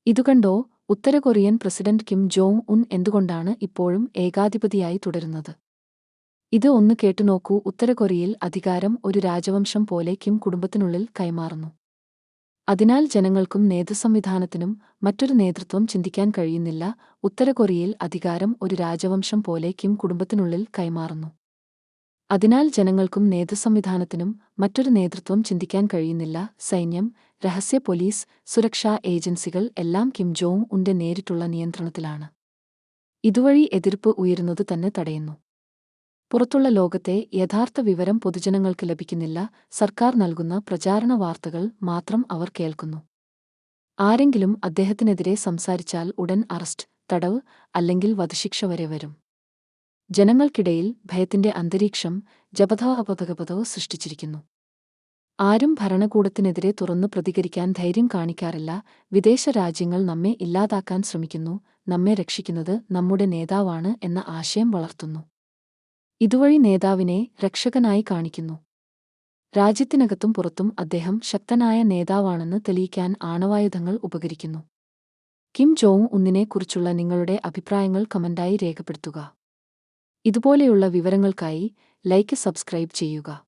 ഇതുകണ്ടോ, ഉത്തര Korean president Kim Jong Un എന്തുകൊണ്ടാണ് ഇപ്പോഴും ഏകാധിപതിയായി തുടരുന്നത്? ഇത് ഒന്ന് കേട്ടുനോക്കൂ. ഉത്തര കൊറിയയിൽ അധികാരം ഒരു രാജവംശം പോലെ കിം കുടുംബത്തിനുള്ളിൽ കൈമാറുന്നു. അതിനാൽ ജനങ്ങൾക്കും നേതൃസംവിധാനത്തിനും മറ്റൊരു നേതൃത്വം ചിന്തിക്കാൻ കഴിയുന്നില്ല. ഉത്തര കൊറിയയിൽ അധികാരം ഒരു രാജവംശം പോലെ കിം കുടുംബത്തിനുള്ളിൽ കൈമാറുന്നു. അതിനാൽ ജനങ്ങൾക്കും നേതൃസംവിധാനത്തിനും മറ്റൊരു നേതൃത്വം ചിന്തിക്കാൻ കഴിയുന്നില്ല. സൈന്യം, രഹസ്യ പോലീസ്, സുരക്ഷാ ഏജൻസികൾ എല്ലാം കിം ജോങ് ഉന്റെ നേരിട്ടുള്ള നിയന്ത്രണത്തിലാണ്. ഇതുവഴി എതിർപ്പ് ഉയരുന്നത് തന്നെ തടയുന്നു. പുറത്തുള്ള ലോകത്തെ യഥാർത്ഥ വിവരം പൊതുജനങ്ങൾക്ക് ലഭിക്കുന്നില്ല. സർക്കാർ നൽകുന്ന പ്രചാരണ വാർത്തകൾ മാത്രം അവർ കേൾക്കുന്നു. ആരെങ്കിലും അദ്ദേഹത്തിനെതിരെ സംസാരിച്ചാൽ ഉടൻ അറസ്റ്റ്, തടവ് അല്ലെങ്കിൽ വധശിക്ഷ വരെ വരും. ജനങ്ങൾക്കിടയിൽ ഭയത്തിന്റെ അന്തരീക്ഷം ജപഥോ സൃഷ്ടിച്ചിരിക്കുന്നു. ആരും ഭരണകൂടത്തിനെതിരെ തുറന്നു പ്രതികരിക്കാൻ ധൈര്യം കാണിക്കാറില്ല. വിദേശ രാജ്യങ്ങൾ നമ്മെ ഇല്ലാതാക്കാൻ ശ്രമിക്കുന്നു, നമ്മെ രക്ഷിക്കുന്നത് നമ്മുടെ നേതാവാണ് എന്ന ആശയം വളർത്തുന്നു. ഇതുവഴി നേതാവിനെ രക്ഷകനായി കാണിക്കുന്നു. രാജ്യത്തിനകത്തും പുറത്തും അദ്ദേഹം ശക്തനായ നേതാവാണെന്ന് തെളിയിക്കാൻ ആണവായുധങ്ങൾ ഉപകരിക്കുന്നു. കിം ജോങ് ഉന്നിനെ കുറിച്ചുള്ള നിങ്ങളുടെ അഭിപ്രായങ്ങൾ കമന്റായി രേഖപ്പെടുത്തുക. ഇതുപോലെയുള്ള വിവരങ്ങൾക്കായി ലൈക്ക് സബ്സ്ക്രൈബ് ചെയ്യുക.